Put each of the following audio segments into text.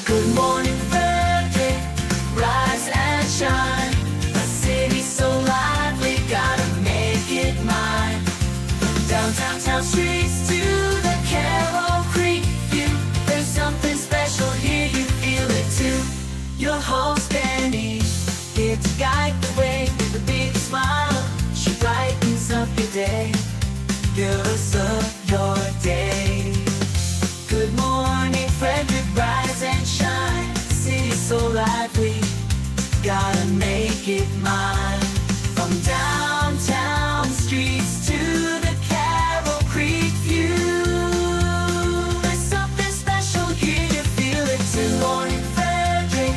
Good morning, Frederick, rise and shine. A city so lively, gotta make it mine. From downtown town streets to the Carroll Creek view, there's something special here, you feel it too. Your host Dani, here to guide the way with a big smile. She brightens up your day, fills up your day. Good morning, Frederick, rise and shine. City so lively, gotta make it mine. From downtown streets to the Carroll Creek view, there's something special here, you feel it too. Good morning, Frederick,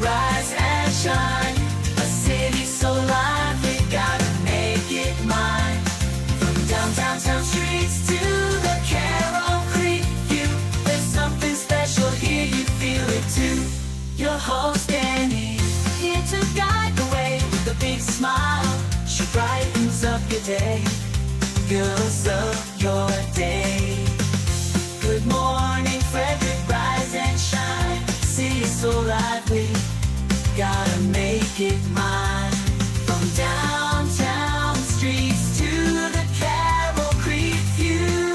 rise and shine. A city so lively, gotta make it mine. From downtown town streets to the Carroll Creek view, there's something special here, you feel it too. Your host Dani, here to guide the way with a big smile. She brightens up your day, fills up your day. Good morning, Frederick, rise and shine. City so lively, gotta make it mine. From downtown streets to the Carroll Creek view,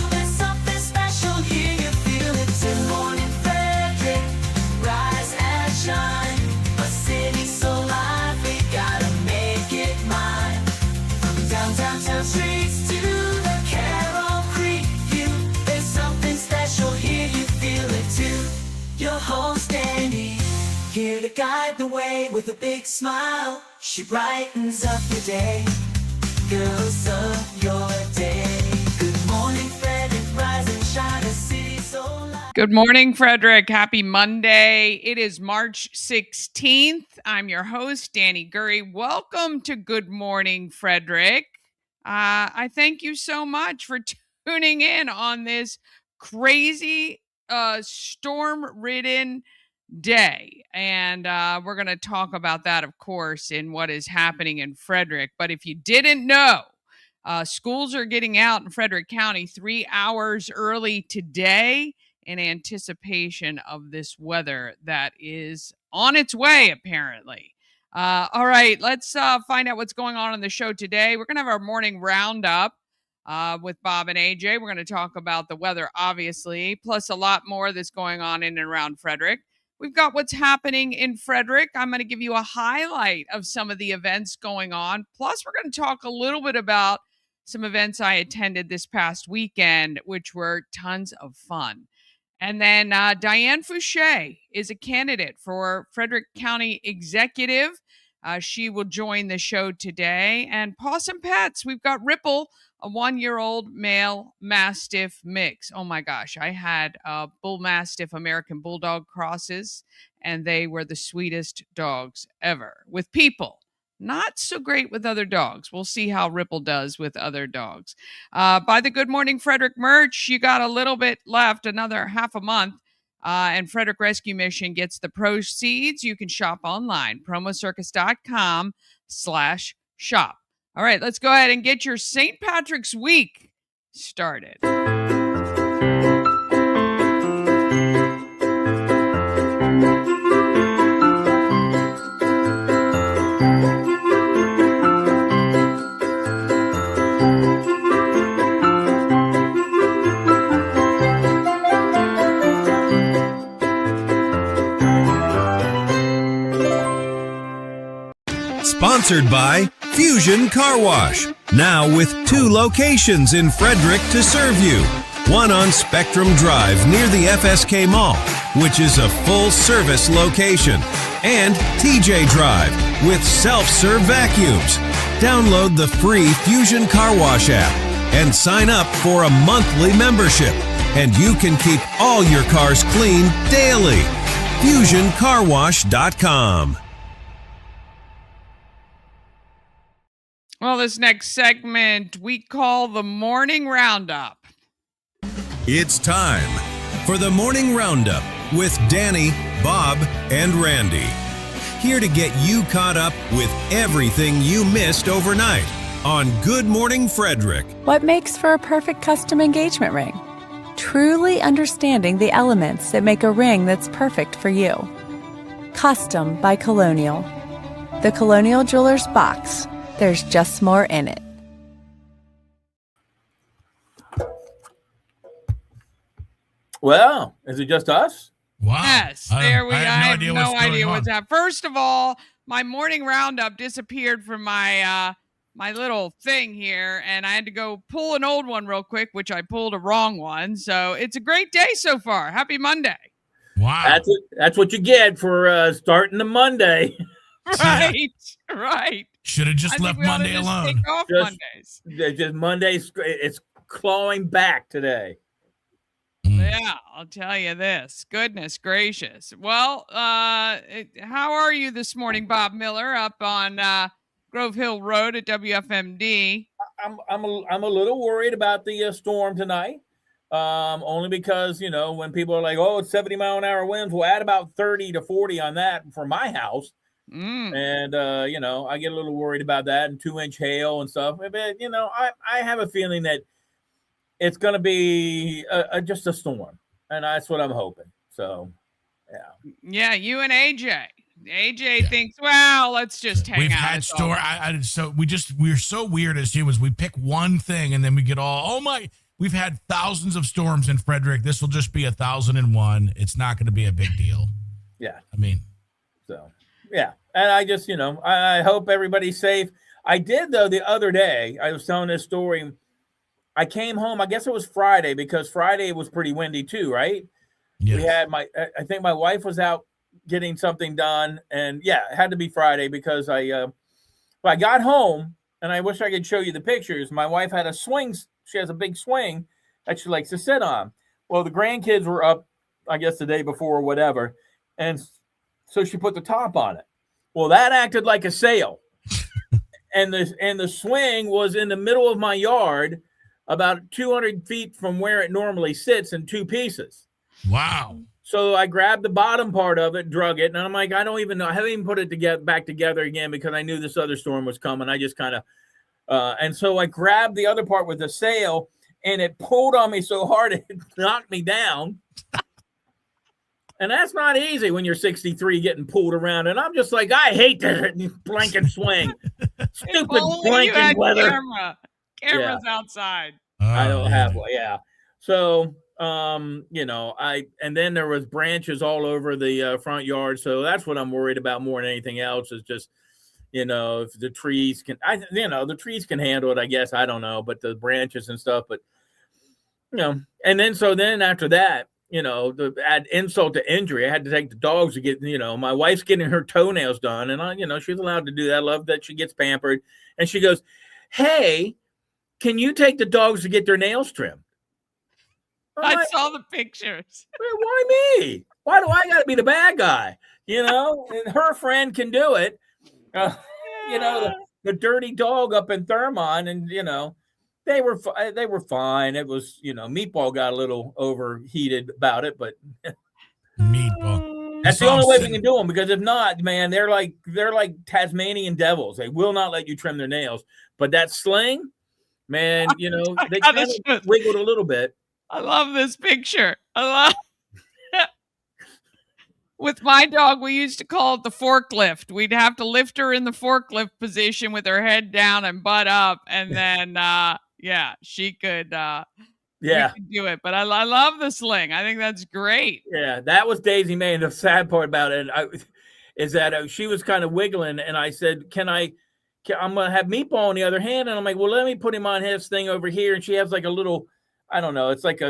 there's something special here, you feel it too. Good morning, Frederick, rise and shine. A city so lively, gotta make it mine. From downtown town streets to the Carroll Creek view, there's something special here, you feel it too. Your host Dani, here to guide the way with a big smile. She brightens up your day, fills up your day. Good morning, Frederick, rise and shine. A city so light. Good morning, Frederick. Happy Monday. It is March 16th. I'm your host, Dani Gurrie. Welcome to Good Morning, Frederick. I thank you so much for tuning in on this crazy, storm-ridden day. And we're going to talk about that, of course, in what is happening in Frederick. But if you didn't know, schools are getting out in Frederick County 3 hours early today in anticipation of this weather that is on its way, apparently. All right, let's find out what's going on the show today. We're going to have our morning roundup with Bob and AJ. We're going to talk about the weather, obviously, plus a lot more that's going on in and around Frederick. We've got what's happening in Frederick. I'm going to give you a highlight of some of the events going on. Plus, we're going to talk a little bit about some events I attended this past weekend, which were tons of fun. And then Diane Fouche is a candidate for Frederick County Executive. She will join the show today. And Pawsome Pets, we've got Ripple, a 1-year-old male Mastiff mix. Oh my gosh, I had Bull Mastiff American Bulldog crosses, and they were the sweetest dogs ever with people. Not so great with other dogs. We'll see how Ripple does with other dogs. Buy the Good Morning Frederick merch. You got a little bit left, another half a month. And Frederick Rescue Mission gets the proceeds. You can shop online, promocircus.com/shop. All right, let's go ahead and get your St. Patrick's Week started. Sponsored by Fusion Car Wash. Now with 2 locations in Frederick to serve you. One on Spectrum Drive near the FSK Mall, which is a full-service location. And TJ Drive with self-serve vacuums. Download the free Fusion Car Wash app and sign up for a monthly membership. And you can keep all your cars clean daily. FusionCarWash.com. Well, this next segment we call the Morning Roundup. It's time for the Morning Roundup with Dani, Bob, and Randy. Here to get you caught up with everything you missed overnight on Good Morning Frederick. What makes for a perfect custom engagement ring? truly understanding the elements that make a ring that's perfect for you. Custom by Colonial. The Colonial Jewelers box. There's just more in it. Well, is it just us? Wow. Yes, there we go. I have no idea going what's on. happening. First of all, my morning roundup disappeared from my my little thing here, and I had to go pull an old one real quick, which I pulled a wrong one. So it's a great day so far. Happy Monday. Wow. That's what you get for starting the Monday. Right, right. Should have just I think left we ought to Monday just alone. take off Mondays. Just Mondays, it's clawing back today. Yeah, I'll tell you this. Goodness gracious. Well, how are you this morning, Bob Miller, up on Grove Hill Road at WFMD? I'm a little worried about the storm tonight. Only because, when people are like, oh, it's 70-mile-an-hour winds, we'll add about 30 to 40 on that for my house. And, I get a little worried about that and 2-inch hail and stuff. But, I have a feeling that it's going to be just a storm. And that's what I'm hoping. So, yeah. Yeah, you and AJ. AJ thinks, well, let's just hang out. We've had storm. We're so weird as humans. We pick one thing and then we get all, we've had thousands of storms in Frederick. This will just be 1,001. It's not going to be a big deal. Yeah. So, yeah. And I just, I hope everybody's safe. I did, though, the other day, I was telling this story. I came home, I guess it was Friday, because Friday was pretty windy too, right? yes. We had I think my wife was out getting something done. And yeah, it had to be Friday because I got home, and I wish I could show you the pictures. My wife had a swing. She has a big swing that she likes to sit on. Well, the grandkids were up, I guess, the day before or whatever. And so she put the top on it. Well, that acted like a sail. and the swing was in the middle of my yard, about 200 feet from where it normally sits, in two pieces. Wow. So I grabbed the bottom part of it, drug it, and I'm like, I don't even know. I haven't even put it back together again because I knew this other storm was coming. I just kind of, and so I grabbed the other part with the sail, and it pulled on me so hard it knocked me down. And that's not easy when you're 63 getting pulled around. And I'm just like, I hate that blanket swing. Stupid blanket weather. Cameras outside. I don't have one. Yeah. So, and then there was branches all over the front yard. So that's what I'm worried about more than anything else, is just, if the trees can, the trees can handle it, I guess. I don't know, but the branches and stuff, but, and then after that, to add insult to injury, I had to take the dogs to get, my wife's getting her toenails done, and she's allowed to do that. I love that she gets pampered. And she goes, hey, can you take the dogs to get their nails trimmed? I saw the pictures. Why me? Why do I got to be the bad guy? And her friend can do it. The dirty dog up in Thurmont, and they were fine. It was, Meatball got a little overheated about it, but Meatball. That's the only way we can do them, because if not, man, they're like Tasmanian devils. They will not let you trim their nails. But that sling, man, they kind of wiggled a little bit. I love this picture. With my dog, we used to call it the forklift. We'd have to lift her in the forklift position with her head down and butt up, and then she could do it. But I love the sling. I think that's great. Yeah, that was Daisy May. And the sad part about it is that she was kind of wiggling, and I said, I'm going to have Meatball on the other hand. And I'm like, well, let me put him on his thing over here. And she has like a little, I don't know, it's like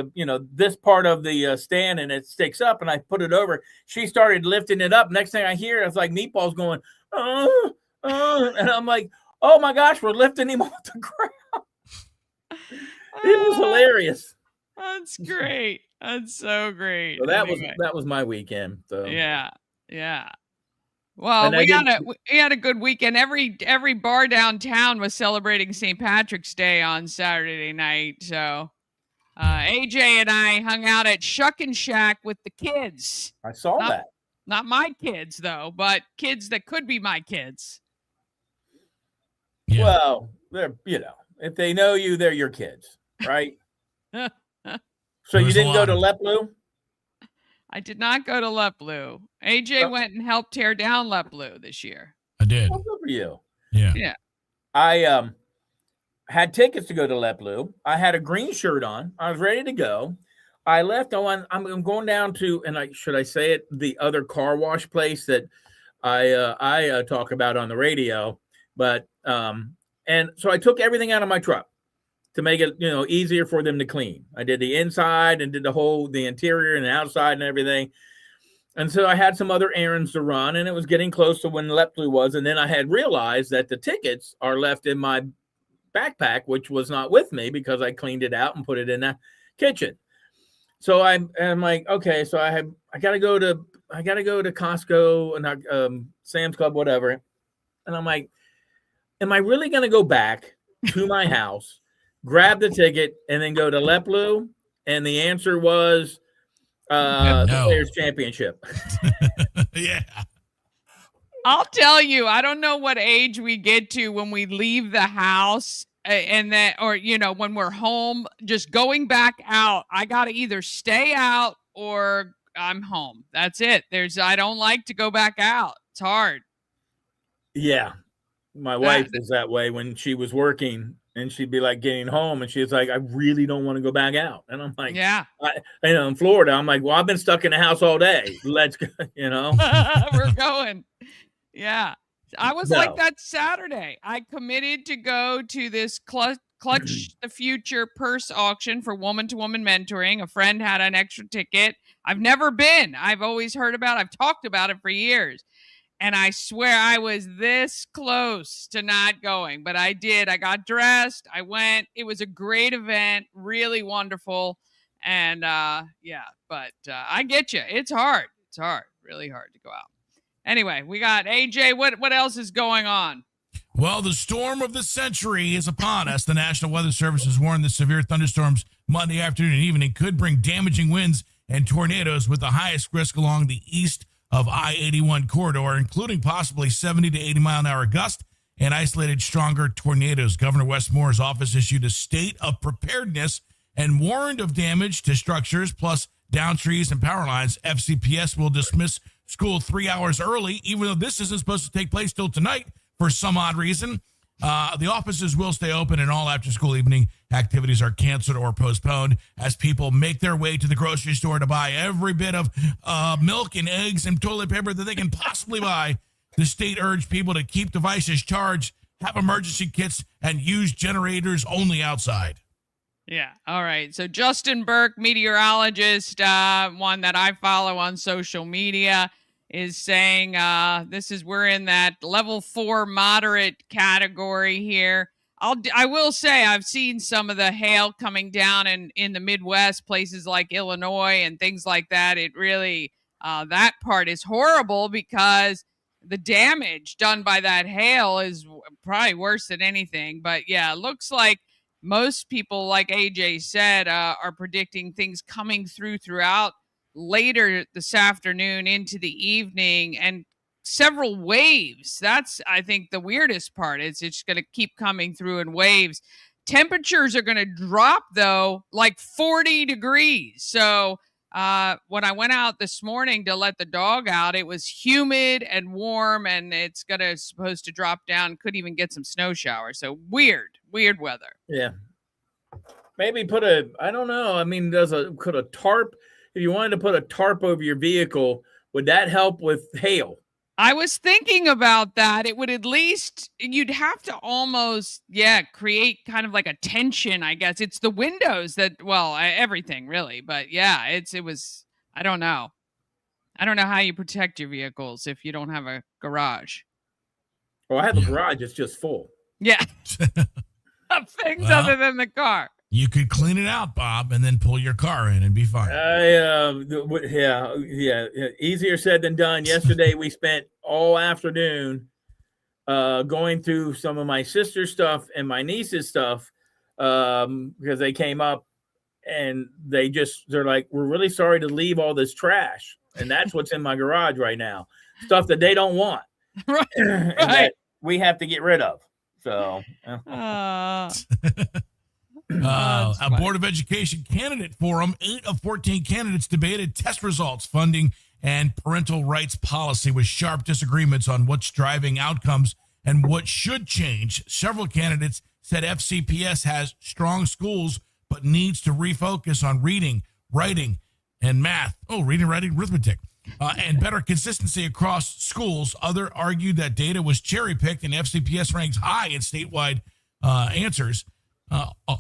this part of the stand, and it sticks up, and I put it over. She started lifting it up. Next thing I hear, it's like Meatball's going, and I'm like, oh my gosh, we're lifting him off the ground. It was hilarious. That's great. That's so great. So that was my weekend. So yeah. Well, we had a good weekend. Every bar downtown was celebrating St. Patrick's Day on Saturday night. So AJ and I hung out at Shuck and Shack with the kids. I saw that. Not my kids, though, but kids that could be my kids. Yeah. Well, they're, if they know you, they're your kids, right? So There you was a didn't go lot to of- Leplu? I did not go to Leplu. AJ went and helped tear down Leplu this year. I did. Well, good for you. Yeah. Yeah. I had tickets to go to Leplu. I had a green shirt on. I was ready to go. I left. I'm going down to, and should I say it, the other car wash place that I talk about on the radio. But and so I took everything out of my truck to make it easier for them to clean. I did the inside and did the interior and the outside and everything. And so I had some other errands to run, and it was getting close to when Leplu was. And then I had realized that the tickets are left in my backpack, which was not with me because I cleaned it out and put it in the kitchen. So I'm like, okay, so I gotta go to Costco and Sam's Club, whatever. And I'm like, am I really gonna go back to my house, grab the ticket, and then go to Leplu? And the answer was No. the Players Championship. Yeah. I'll tell you, I don't know what age we get to when we leave the house and then, or, when we're home, just going back out. I got to either stay out or I'm home. That's it. I don't like to go back out. It's hard. Yeah. My wife was that way when she was working, and she'd be like getting home and she was like, I really don't want to go back out. And I'm like, Yeah. In Florida, I'm like, well, I've been stuck in the house all day. Let's go, We're going. Yeah. I was like that Saturday. I committed to go to this Clutch the Future purse auction for woman-to-woman mentoring. A friend had an extra ticket. I've never been. I've always heard about it. I've talked about it for years. And I swear I was this close to not going, but I did. I got dressed. I went. It was a great event, really wonderful. And but I get you. It's hard. It's hard, really hard to go out. Anyway, we got AJ. What else is going on? Well, the storm of the century is upon us. The National Weather Service has warned that severe thunderstorms Monday afternoon and evening could bring damaging winds and tornadoes with the highest risk along the east of I-81 corridor, including possibly 70 to 80 mile an hour gust and isolated stronger tornadoes. Governor Wes Moore's office issued a state of preparedness and warned of damage to structures plus down trees and power lines. FCPS will dismiss school 3 hours early, even though this isn't supposed to take place till tonight for some odd reason. The offices will stay open and all after-school evening activities are canceled or postponed as people make their way to the grocery store to buy every bit of milk and eggs and toilet paper that they can possibly buy. The state urged people to keep devices charged, have emergency kits, and use generators only outside. Yeah. All right. So Justin Burke, meteorologist, one that I follow on social media, is saying we're in that level 4 moderate category here. I will say I've seen some of the hail coming down in the Midwest, places like Illinois and things like that. It really, that part is horrible because the damage done by that hail is probably worse than anything. But yeah, it looks like most people, like AJ said, are predicting things coming throughout later this afternoon into the evening and several waves. That's, I think, the weirdest part. It's going to keep coming through in waves. Temperatures are going to drop, though, like 40 degrees. So when I went out this morning to let the dog out, it was humid and warm, and it's supposed to drop down. Could even get some snow showers. So weird weather. Yeah. Maybe I don't know. I mean, could a tarp, if you wanted to put a tarp over your vehicle, would that help with hail? I was thinking about that. It would at least, you'd have to almost, create kind of like a tension, I guess. It's the windows everything really. But yeah, I don't know. I don't know how you protect your vehicles if you don't have a garage. Well, I have a garage. It's just full. Yeah. Of things other than the car. You could clean it out, Bob, and then pull your car in and be fine. Easier said than done. Yesterday, we spent all afternoon going through some of my sister's stuff and my niece's stuff because they came up and they're like, we're really sorry to leave all this trash. And that's what's in my garage right now. Stuff that they don't want. Right. And that we have to get rid of. So. A Board of Education candidate forum. 8 of 14 candidates debated test results, funding, and parental rights policy with sharp disagreements on what's driving outcomes and what should change. Several candidates said FCPS has strong schools but needs to refocus on reading, writing, and math. Reading, writing, arithmetic. And better consistency across schools. Other argued that data was cherry-picked and FCPS ranks high in statewide answers.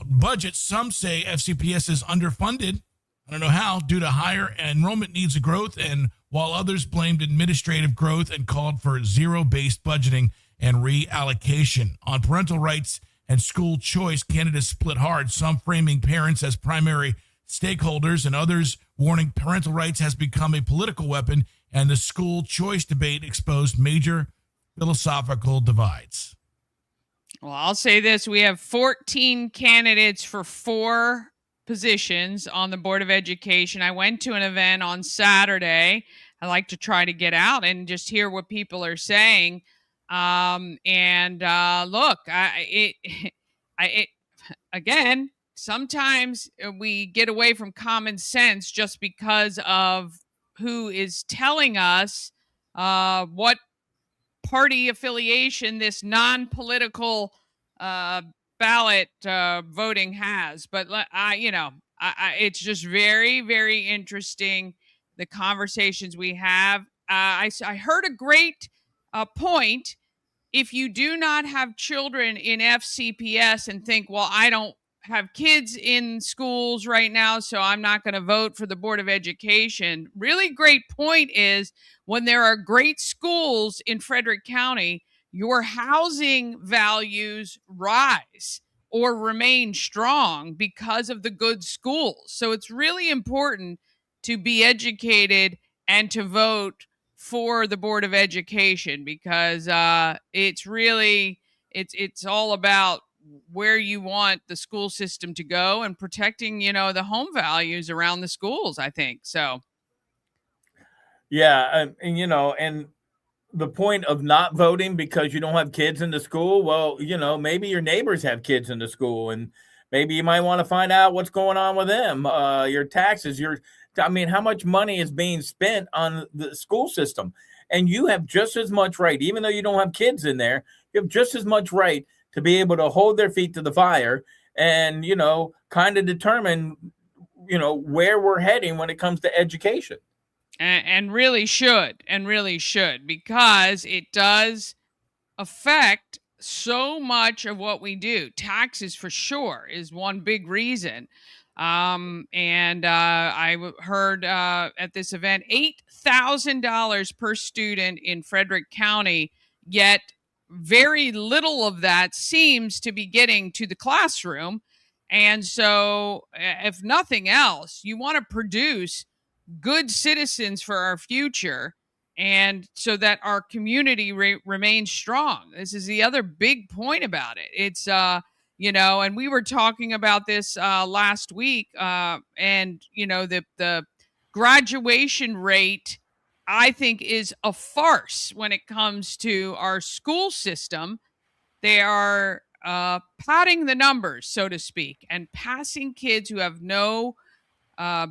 Budget, some say FCPS is underfunded. I don't know how, due to higher enrollment needs of growth, and while others blamed administrative growth and called for zero-based budgeting and reallocation. On parental rights and school choice, candidates split hard, some framing parents as primary stakeholders and others warning parental rights has become a political weapon, and the school choice debate exposed major philosophical divides. Well, I'll say this. We have 14 candidates for 4 positions on the Board of Education. I went to an event on Saturday. I like to try to get out and just hear what people are saying. Look, again, sometimes we get away from common sense just because of who is telling us what party affiliation this non-political ballot voting has. But it's just very, very interesting, the conversations we have. I heard a great point. If you do not have children in FCPS and think, well, I don't have kids in schools right now, so I'm not going to vote for the Board of Education. Really great point is, when there are great schools in Frederick County, your housing values rise or remain strong because of the good schools. So it's really important to be educated and to vote for the Board of Education, because it's all about where you want the school system to go and protecting, the home values around the schools, I think. So. Yeah. And the point of not voting because you don't have kids in the school, well, maybe your neighbors have kids in the school, and maybe you might want to find out what's going on with them. Your taxes, how much money is being spent on the school system? And you have just as much right, even though you don't have kids in there, you have just as much right to be able to hold their feet to the fire and, kind of determine, where we're heading when it comes to education. And really should, because it does affect so much of what we do. Taxes, for sure, is one big reason. I heard at this event, $8,000 per student in Frederick County, yet very little of that seems to be getting to the classroom. And so, if nothing else, you want to produce good citizens for our future, and so that our community remains strong. This is the other big point about it. It's and we were talking about this last week, and the graduation rate, I think, is a farce when it comes to our school system. They are padding the numbers, so to speak, and passing kids who have no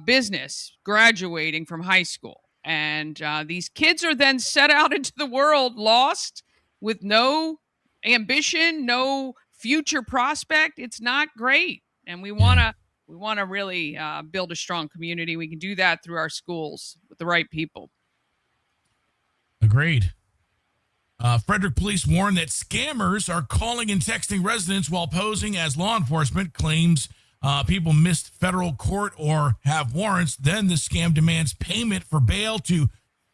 business graduating from high school. And these kids are then set out into the world lost, with no ambition, no future prospect. It's not great. And we want to really build a strong community. We can do that through our schools with the right people. Agreed. Frederick police warn that scammers are calling and texting residents while posing as law enforcement. Claims people missed federal court or have warrants. Then the scam demands payment for bail to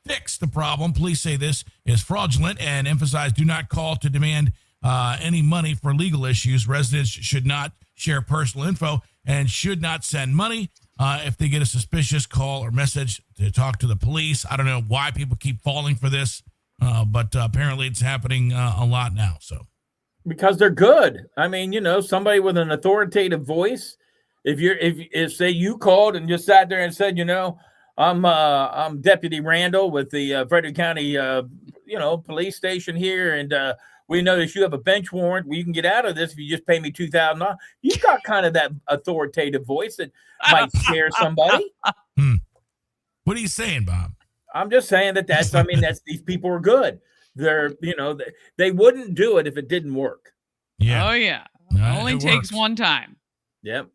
fix the problem. Police say this is fraudulent and emphasize do not call to demand any money for legal issues. Residents should not share personal info and should not send money if they get a suspicious call or message to talk to the police. I don't know why people keep falling for this, but apparently it's happening a lot now. So because they're good. I mean, somebody with an authoritative voice. If say you called and just sat there and said, I'm Deputy Randall with the Frederick County, police station here, and We notice you have a bench warrant where you can get out of this if you just pay me $2,000. You've got kind of that authoritative voice that might scare somebody. What are you saying, Bob? I'm just saying that's these people are good. They're, they wouldn't do it if it didn't work. Yeah. Oh, yeah. Only takes one time. Yep.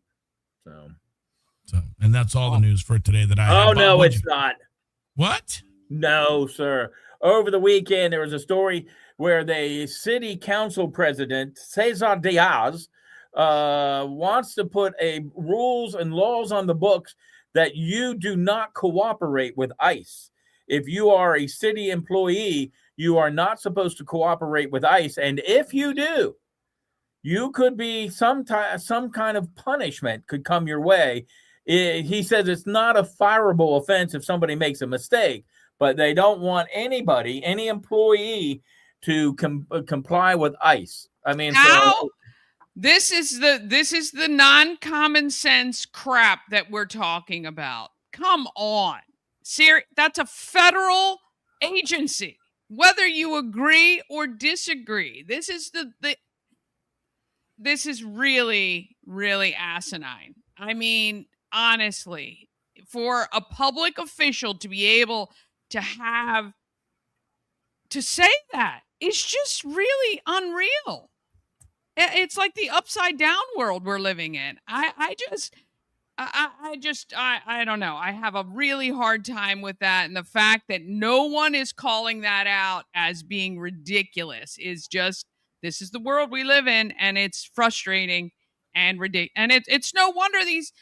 So, and that's all the news for today that I have. Oh, no, it's not. What? No, sir. Over the weekend, there was a story where the city council president, Cesar Diaz, wants to put rules and laws on the books that you do not cooperate with ICE. If you are a city employee, you are not supposed to cooperate with ICE. And if you do, you could be some kind of punishment could come your way. He says it's not a fireable offense if somebody makes a mistake, but they don't want any employee to comply with ICE. I mean, how? This is the non-common sense crap that we're talking about. Come on. That's a federal agency. Whether you agree or disagree, this is this is really, really asinine. I mean, honestly, for a public official to be able to say that, it's just really unreal. It's like the upside down world we're living in. I don't know. I have a really hard time with that. And the fact that no one is calling that out as being ridiculous is just, this is the world we live in. And it's frustrating and ridiculous. And it's no wonder these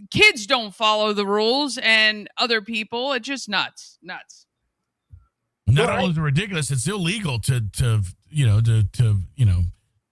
kids don't follow the rules and other people. It's just nuts. Not only is it ridiculous, it's illegal to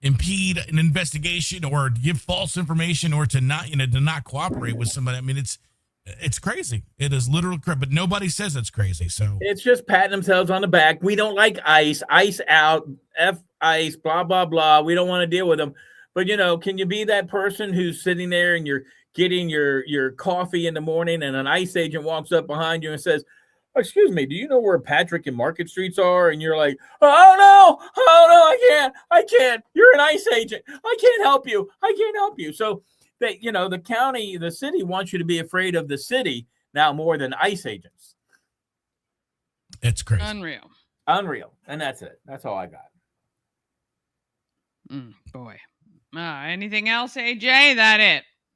impede an investigation or give false information or to not cooperate with somebody. I mean, it's crazy. It is literal crap, but nobody says it's crazy. So it's just patting themselves on the back. We don't like ICE. ICE out. F ICE. Blah blah blah. We don't want to deal with them. But can you be that person who's sitting there and you're getting your coffee in the morning, and an ICE agent walks up behind you and says, "Excuse me, do you know where Patrick and Market Streets are?" And you're like, oh no, I can't. You're an ICE agent. I can't help you. So that, the county, the city wants you to be afraid of the city now more than ICE agents. It's crazy. Unreal. And that's it. That's all I got. Boy. Anything else, AJ?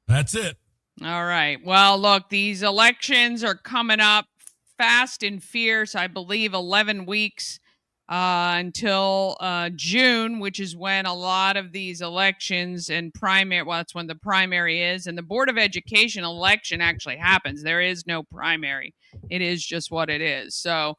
That's it. All right. Well, look, these elections are coming up fast and fierce. I believe 11 weeks until June, which is when a lot of these elections and that's when the primary is. And the Board of Education election actually happens. There is no primary. It is just what it is. So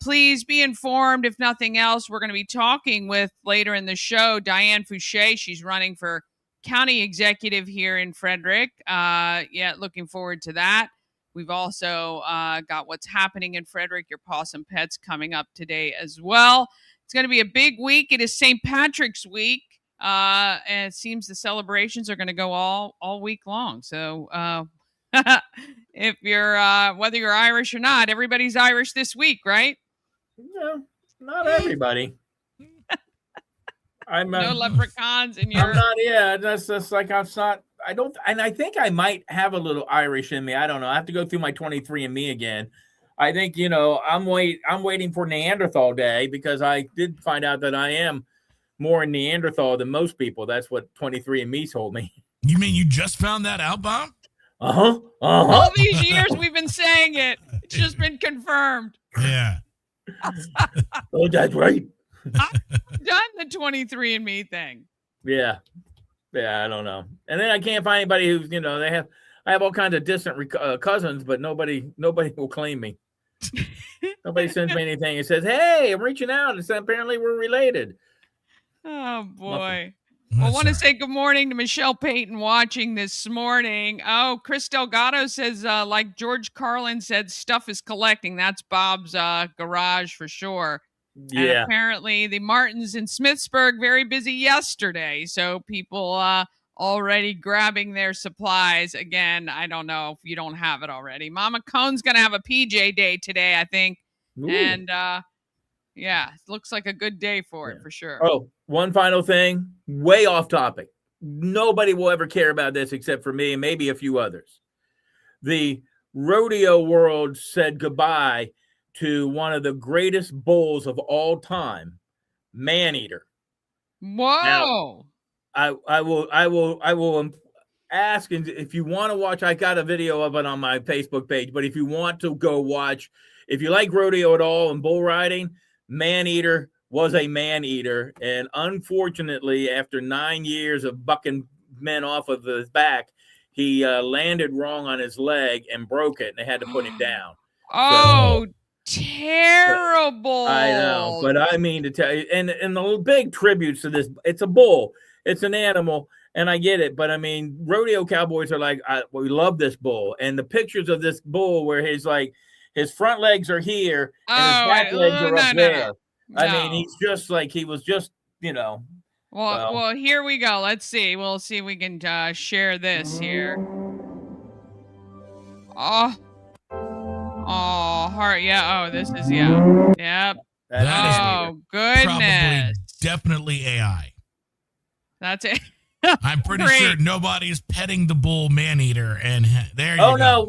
please be informed. If nothing else, we're going to be talking with, later in the show, Diane Fouche. She's running for county executive here in Frederick. Looking forward to that. We've also got what's happening in Frederick, your Pawsome Pets, coming up today as well. It's going to be a big week. It is St. Patrick's week, and it seems the celebrations are going to go all week long. So if you're whether you're Irish or not, everybody's Irish this week, right? No, not everybody. No leprechauns in your. I'm not. Yeah, that's like I'm not. I don't, and I think I might have a little Irish in me. I don't know. I have to go through my 23andMe again. I think I'm waiting for Neanderthal Day, because I did find out that I am more Neanderthal than most people. That's what 23andMe told me. You mean you just found that out, Bob? All these years we've been saying it. It's just been confirmed. Yeah. Oh, that's right. I've done the 23andMe thing. Yeah, I don't know. And then I can't find anybody who's, I have all kinds of distant cousins, but nobody will claim me. Nobody sends me anything and says, "Hey, I'm reaching out," and said, apparently we're related. Oh boy. Well, I want to say good morning to Michelle Payton watching this morning. Oh, Chris Delgado says, like George Carlin said, stuff is collecting. That's Bob's garage for sure. Yeah. And apparently the Martins in Smithsburg, very busy yesterday. So people already grabbing their supplies. Again, I don't know if you don't have it already. Mama Cone's going to have a PJ day today, I think. Ooh. And Yeah, looks like a good day for it Yeah. for sure. Oh, one final thing, way off topic. Nobody will ever care about this except for me and maybe a few others. The rodeo world said goodbye to one of the greatest bulls of all time, Maneater. Now, Whoa. I will ask, and if you want to watch, I got a video of it on my Facebook page, but if you want to go watch, if you like rodeo at all and bull riding, Maneater was a man-eater, and unfortunately, after 9 years of bucking men off of his back, he landed wrong on his leg and broke it, and they had to put him down. Oh, terrible. I know, but I mean to tell you, and the big tributes to this, it's a bull, it's an animal, and I get it, but I mean, rodeo cowboys are like, we love this bull, and the pictures of this bull where he's like, his front legs are here and his back legs are up there. No. I mean, he's just like, he was just, Well, here we go. Let's see. We'll see if we can share this here. Oh, heart. Yeah. Oh, this is, yeah. Yep. That is goodness. probably definitely AI. That's it. I'm pretty sure nobody's petting the bull Maneater, and there you go. Oh no!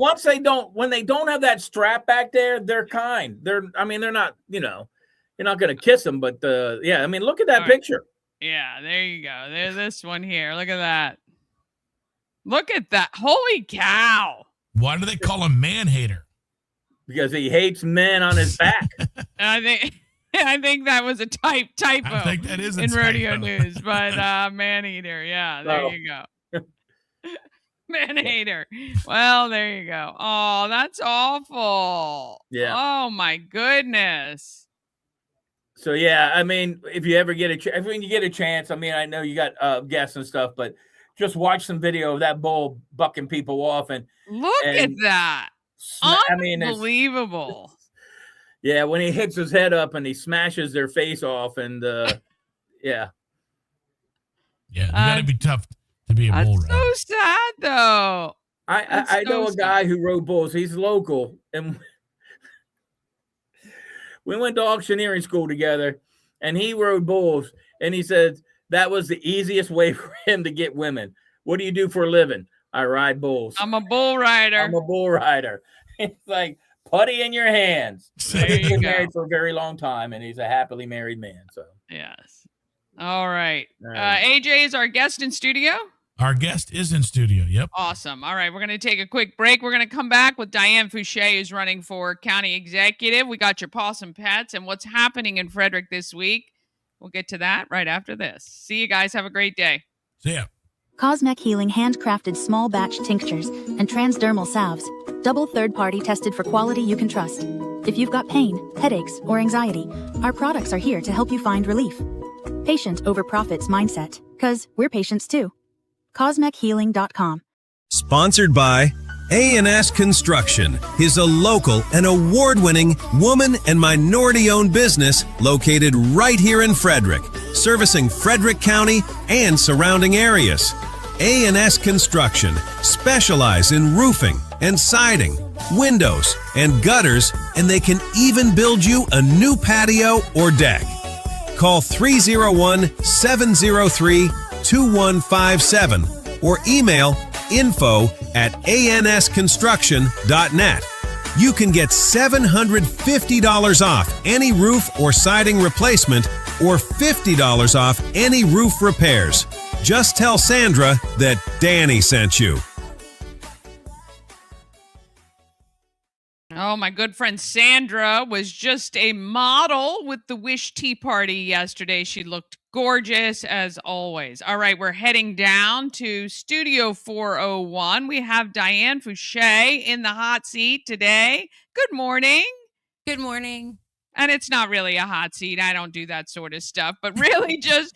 When they don't have that strap back there, they're kind. They're not. You're not gonna kiss them, but yeah. I mean, look at that picture. Yeah, there you go. There's this one here. Look at that. Look at that. Holy cow! Why do they call him Man-Hater? Because he hates men on his back. I think that was a typo. I think that is in rodeo news, but Maneater, yeah, there you go. Maneater. Well, there you go. Oh, that's awful. Yeah. Oh my goodness. So yeah, I mean, if you ever get a chance, I mean, I know you got guests and stuff, but just watch some video of that bull bucking people off and look at that. Unbelievable. Yeah, when he hits his head up and he smashes their face off, and yeah. Yeah, you gotta be tough to be a bull rider. So sad though. I know a guy who rode bulls. He's local, and we went to auctioneering school together, and he rode bulls, and he said that was the easiest way for him to get women. What do you do for a living? I ride bulls. I'm a bull rider. It's like, putty in your hands. He's been married for a very long time, and he's a happily married man. So yes. All right. AJ is our guest in studio. Our guest is in studio. Yep. Awesome. All right. We're going to take a quick break. We're going to come back with Diane Fouche, who's running for county executive. We got your Pawsome pets and what's happening in Frederick this week. We'll get to that right after this. See you guys. Have a great day. See ya. Cosmec Healing handcrafted small batch tinctures and transdermal salves. Double third-party tested for quality you can trust. If you've got pain, headaches, or anxiety, our products are here to help you find relief. Patient over profits mindset, 'cause we're patients too. CosmecHealing.com. Sponsored by A&S Construction is a local and award-winning woman and minority-owned business located right here in Frederick, servicing Frederick County and surrounding areas. A&S Construction specialize in roofing and siding, windows and gutters, and they can even build you a new patio or deck. Call 301-703-2157 or email info@ansconstruction.net. You can get $750 off any roof or siding replacement or $50 off any roof repairs. Just tell Sandra that Dani sent you. Oh, my good friend Sandra was just a model with the Wish Tea Party yesterday. She looked gorgeous as always. All right, we're heading down to Studio 401. We have Diane Fouche in the hot seat today. Good morning. Good morning. And it's not really a hot seat. I don't do that sort of stuff, but really just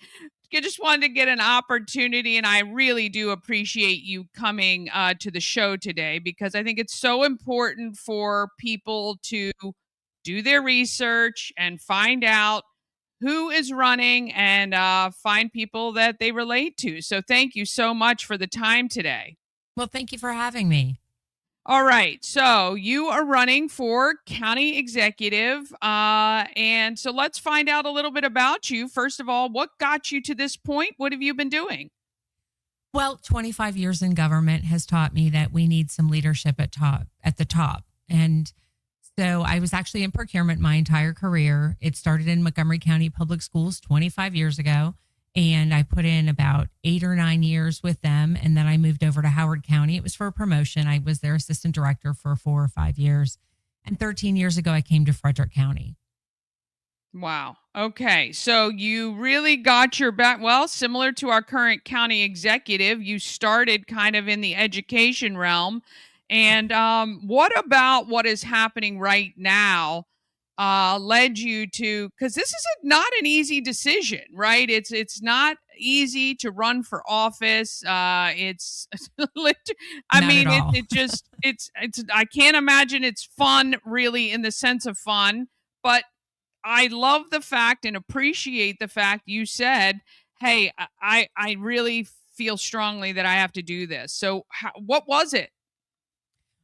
wanted to get an opportunity, and I really do appreciate you coming to the show today because I think it's so important for people to do their research and find out who is running and find people that they relate to. So thank you so much for the time today. Well, thank you for having me. All right. So you are running for county executive. And so let's find out a little bit about you. First of all, what got you to this point? What have you been doing? Well, 25 years in government has taught me that we need some leadership at the top. And so I was actually in procurement my entire career. It started in Montgomery County Public Schools 25 years ago. And I put in about 8 or 9 years with them. And then I moved over to Howard County. It was for a promotion. I was their assistant director for 4 or 5 years. And 13 years ago, I came to Frederick County. Wow. Okay. So you really got your back. Well, similar to our current county executive, you started kind of in the education realm. And what about what is happening right now led you to? Because this is not an easy decision, right? It's not easy to run for office. It's, I Not mean, at all. it just it's. I can't imagine it's fun, really, in the sense of fun, but I love the fact and appreciate the fact you said, "Hey, I really feel strongly that I have to do this." So, what was it?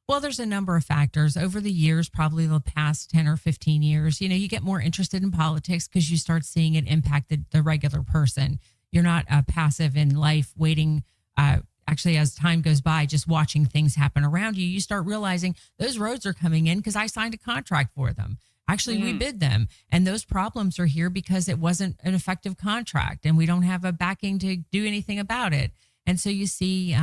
Well, there's a number of factors over the years, probably the past 10 or 15 years. You get more interested in politics because you start seeing it impact the regular person. You're not passive in life waiting. Actually, as time goes by, just watching things happen around you, you start realizing those roads are coming in because I signed a contract for them. Actually, we bid them. And those problems are here because it wasn't an effective contract and we don't have a backing to do anything about it. And so you see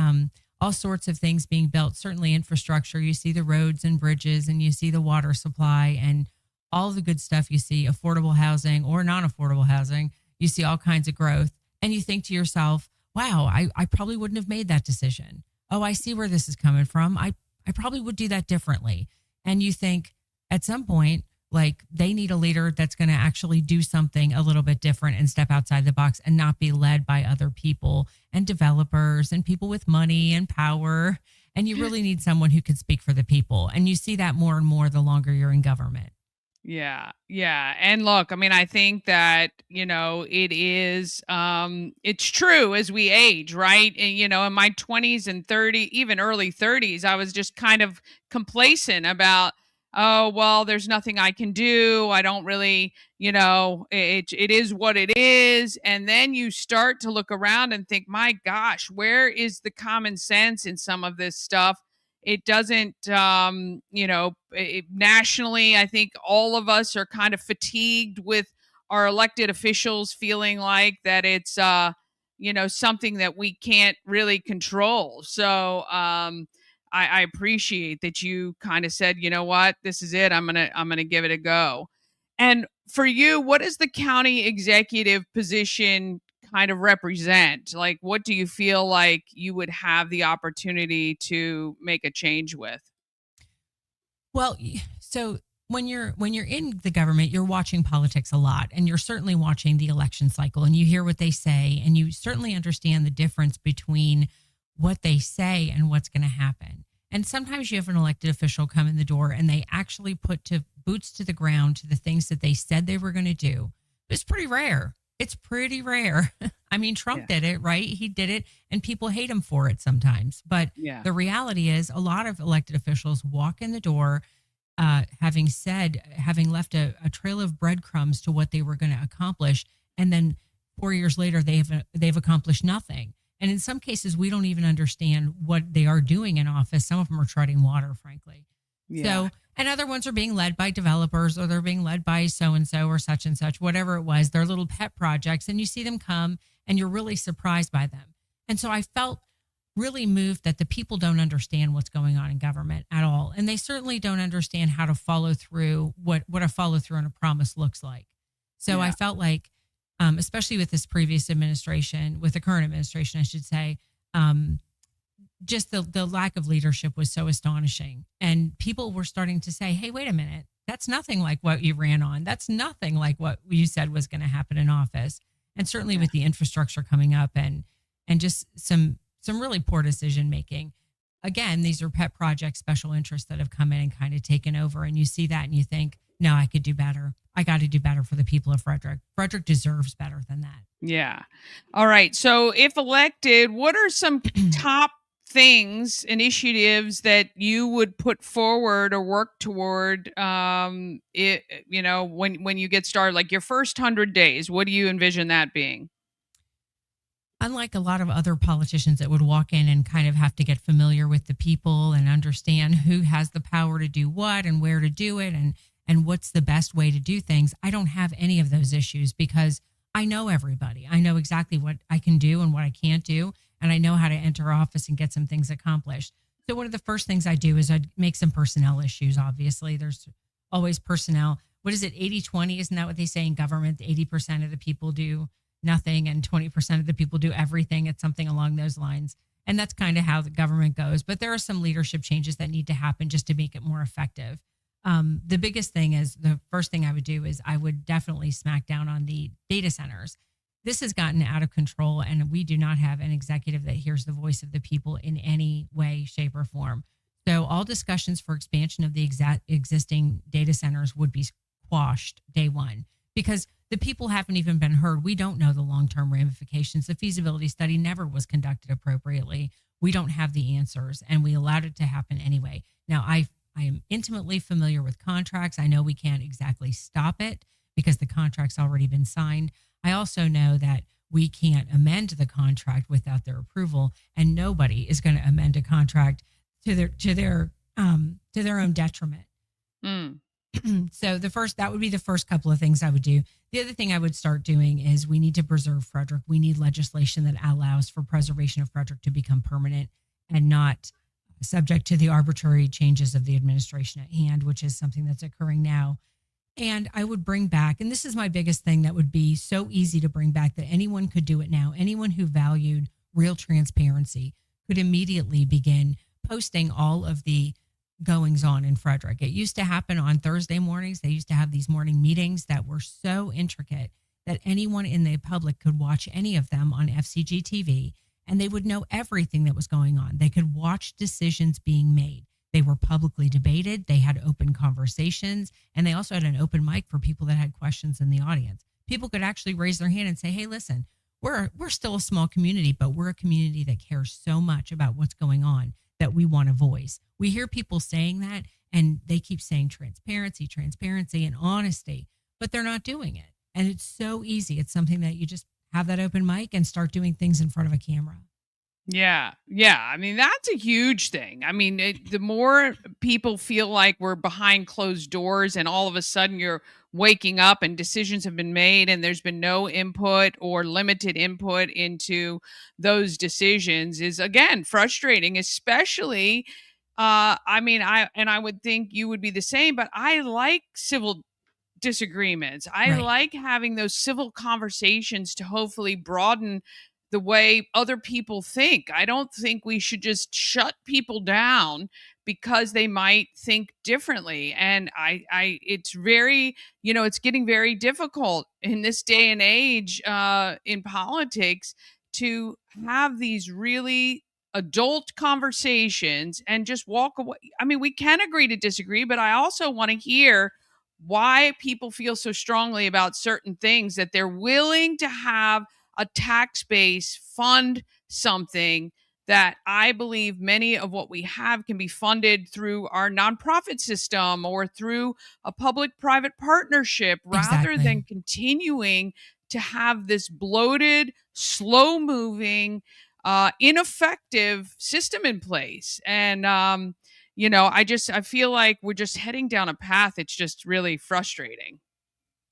all sorts of things being built, certainly infrastructure. You see the roads and bridges and you see the water supply and all the good stuff. You see affordable housing or non-affordable housing. You see all kinds of growth. And you think to yourself, wow, I probably wouldn't have made that decision. Oh, I see where this is coming from. I probably would do that differently. And you think at some point, like they need a leader that's going to actually do something a little bit different and step outside the box and not be led by other people and developers and people with money and power. And you really need someone who can speak for the people. And you see that more and more the longer you're in government. Yeah. Yeah. And look, I mean, I think that, it is, it's true as we age, right? And, in my 20s and 30, even early 30s, I was just kind of complacent about, oh, well, there's nothing I can do. I don't really, it is what it is. And then you start to look around and think, my gosh, where is the common sense in some of this stuff? It doesn't, nationally, I think all of us are kind of fatigued with our elected officials feeling like that it's, something that we can't really control. So, I appreciate that you kind of said, you know what, this is it. I'm gonna give it a go. And for you, what does the county executive position kind of represent? Like, what do you feel like you would have the opportunity to make a change with? Well, so when you're in the government, you're watching politics a lot, and you're certainly watching the election cycle, and you hear what they say, and you certainly understand the difference between what they say and what's going to happen. And sometimes you have an elected official come in the door and they actually put boots to the ground to the things that they said they were going to do. It's pretty rare. It's pretty rare. I mean, Trump did it, right? He did it and people hate him for it sometimes. But the reality is a lot of elected officials walk in the door having left a trail of breadcrumbs to what they were going to accomplish. And then 4 years later, they've accomplished nothing. And in some cases, we don't even understand what they are doing in office. Some of them are treading water, frankly. So, and other ones are being led by developers or they're being led by so-and-so or such and such, whatever it was, their little pet projects. And you see them come and you're really surprised by them. And so I felt really moved that the people don't understand what's going on in government at all. And they certainly don't understand how to follow through what a follow through on a promise looks like. So I felt like, especially with this previous administration, with the current administration, I should say, just the lack of leadership was so astonishing. And people were starting to say, hey, wait a minute, that's nothing like what you ran on. That's nothing like what you said was going to happen in office. And certainly with the infrastructure coming up and just some really poor decision making. Again, these are pet projects, special interests that have come in and kind of taken over. And you see that and you think, no, I could do better. I got to do better for the people of Frederick. Frederick deserves better than that. Yeah. All right. So if elected, what are some top initiatives that you would put forward or work toward, when you get started, like your first 100 days? What do you envision that being? Unlike a lot of other politicians that would walk in and kind of have to get familiar with the people and understand who has the power to do what and where to do it and what's the best way to do things, I don't have any of those issues because I know everybody. I know exactly what I can do and what I can't do, and I know how to enter office and get some things accomplished. So one of the first things I do is I'd make some personnel issues. Obviously, there's always personnel. What is it, 80-20? Isn't that what they say in government? 80% of the people do nothing and 20% of the people do everything. It's something along those lines. And that's kind of how the government goes. But there are some leadership changes that need to happen just to make it more effective. The biggest thing is, the first thing I would do is I would definitely smack down on the data centers. This has gotten out of control, and we do not have an executive that hears the voice of the people in any way, shape, or form. So all discussions for expansion of the existing data centers would be quashed day one because the people haven't even been heard. We don't know the long-term ramifications. The feasibility study never was conducted appropriately. We don't have the answers, and we allowed it to happen anyway. Now, I am intimately familiar with contracts. I know we can't exactly stop it because the contract's already been signed. I also know that we can't amend the contract without their approval, and nobody is going to amend a contract to their own detriment. Mm. So that would be the first couple of things I would do. The other thing I would start doing is we need to preserve Frederick. We need legislation that allows for preservation of Frederick to become permanent and not subject to the arbitrary changes of the administration at hand, which is something that's occurring now. And I would bring back, and this is my biggest thing that would be so easy to bring back that anyone could do it now. Anyone who valued real transparency could immediately begin posting all of the goings on in Frederick. It used to happen on Thursday mornings. They used to have these morning meetings that were so intricate that anyone in the public could watch any of them on FCG TV, and they would know everything that was going on. They could watch decisions being made. They were publicly debated. They had open conversations, and they also had an open mic for people that had questions in the audience. People could actually raise their hand and say, hey, listen, we're still a small community, but we're a community that cares so much about what's going on that we want a voice. We hear people saying that, and they keep saying transparency, and honesty, but they're not doing it. And it's so easy. It's something that you just have that open mic and start doing things in front of a camera. Yeah. I mean, that's a huge thing. I mean, the more people feel like we're behind closed doors and all of a sudden you're waking up and decisions have been made and there's been no input or limited input into those decisions is, again, frustrating, especially I would think you would be the same, but I like civil disagreements. I Right. like having those civil conversations to hopefully broaden the way other people think. I don't think we should just shut people down because they might think differently. And it's very, it's getting very difficult in this day and age in politics to have these really adult conversations and just walk away. I mean, we can agree to disagree, but I also want to hear why people feel so strongly about certain things that they're willing to have a tax base fund something that I believe many of what we have can be funded through our nonprofit system or through a public-private partnership rather Exactly. than continuing to have this bloated, slow-moving, ineffective system in place. And I feel like we're just heading down a path. It's just really frustrating.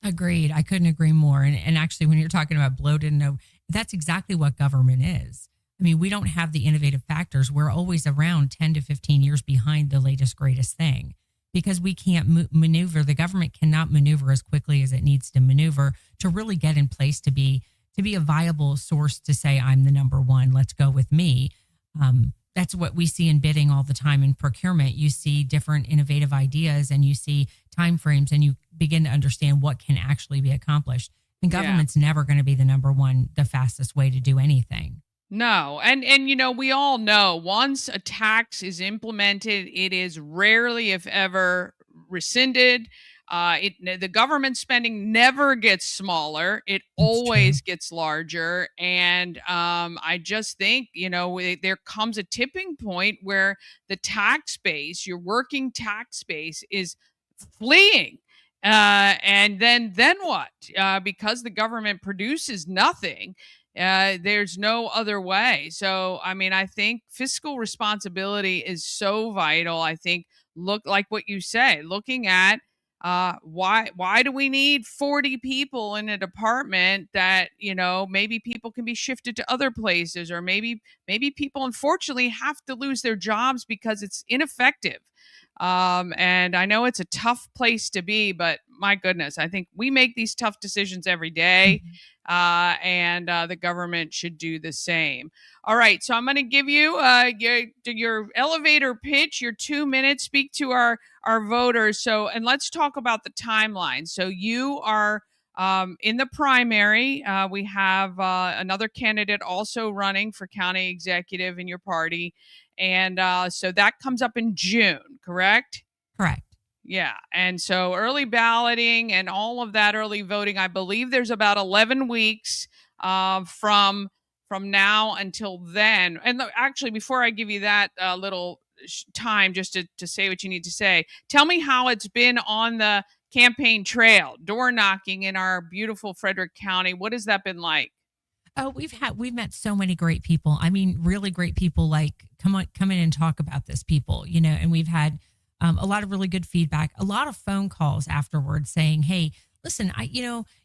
Agreed. I couldn't agree more. And actually, when you're talking about bloated, no, that's exactly what government is. I mean, we don't have the innovative factors. We're always around 10 to 15 years behind the latest, greatest thing because we can't maneuver. The government cannot maneuver as quickly as it needs to maneuver to really get in place to be a viable source to say, I'm the number one, let's go with me. That's what we see in bidding all the time in procurement. You see different innovative ideas and you see timeframes and you begin to understand what can actually be accomplished. And government's never going to be the number one, the fastest way to do anything. No. And we all know once a tax is implemented, it is rarely, if ever, rescinded. The government spending never gets smaller; it always gets larger. And I just think, there comes a tipping point where the tax base, your working tax base, is fleeing. And then what? Because the government produces nothing, there's no other way. So, I mean, I think fiscal responsibility is so vital. I think, look, like what you say, looking at why do we need 40 people in a department that, maybe people can be shifted to other places, or maybe people unfortunately have to lose their jobs because it's ineffective. And I know it's a tough place to be, but my goodness, I think we make these tough decisions every day, and the government should do the same. All right, so I'm going to give you your elevator pitch, your 2 minutes. Speak to our voters. So, and let's talk about the timeline. So you are in the primary. We have another candidate also running for county executive in your party. And so that comes up in June, correct? Correct. Yeah. And so early balloting and all of that early voting, I believe there's about 11 weeks from now until then. And actually, before I give you that little time just to say what you need to say, tell me how it's been on the campaign trail, door knocking in our beautiful Frederick County. What has that been like? Oh, we've met so many great people. I mean, really great people. Like, come in and talk about this, people. And we've had a lot of really good feedback. A lot of phone calls afterwards saying, "Hey, listen,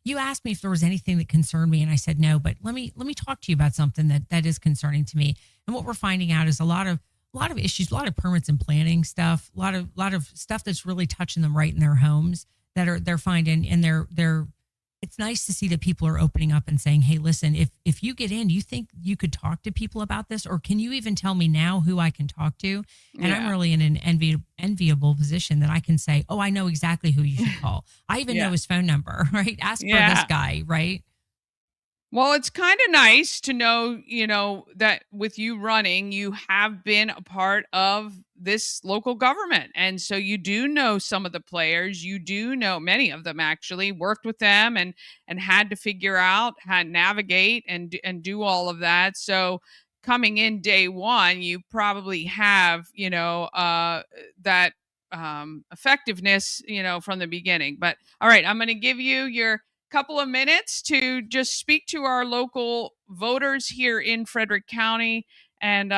you asked me if there was anything that concerned me, and I said no, but let me talk to you about something that is concerning to me." And what we're finding out is a lot of issues, a lot of permits and planning stuff, a lot of stuff that's really touching them right in their homes that they're finding, and they're. It's nice to see that people are opening up and saying, "Hey, listen, if you get in, you think you could talk to people about this, or can you even tell me now who I can talk to?" And I'm really in an enviable position that I can say, "Oh, I know exactly who you should call. I even know his phone number, right? Ask for this guy, right?" Well, it's kind of nice to know, that with you running, you have been a part of this local government. And so you do know some of the players. You do know many of them, actually worked with them and had to figure out how to navigate and do all of that. So coming in day one, you probably have, that effectiveness, from the beginning. But all right, I'm going to give you your couple of minutes to just speak to our local voters here in Frederick County, and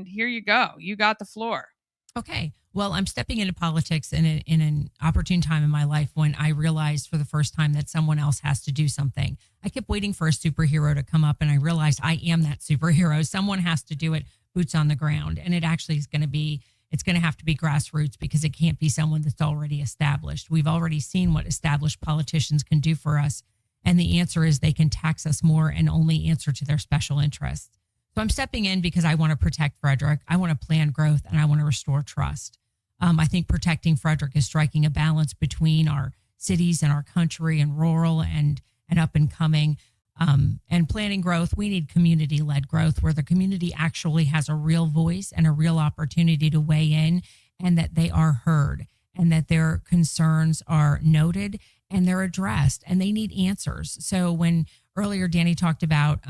here you go. You got the floor. Okay. Well, I'm stepping into politics in an opportune time in my life when I realized for the first time that someone else has to do something. I kept waiting for a superhero to come up, and I realized I am that superhero. Someone has to do it, boots on the ground, and it actually is going to have to be grassroots, because it can't be someone that's already established. We've already seen what established politicians can do for us. And the answer is they can tax us more and only answer to their special interests. So I'm stepping in because I want to protect Frederick. I want to plan growth, and I want to restore trust. I think protecting Frederick is striking a balance between our cities and our country, and rural and up and coming. And planning growth, we need community-led growth where the community actually has a real voice and a real opportunity to weigh in, and that they are heard, and that their concerns are noted and they're addressed, and they need answers. So when earlier Dani talked about,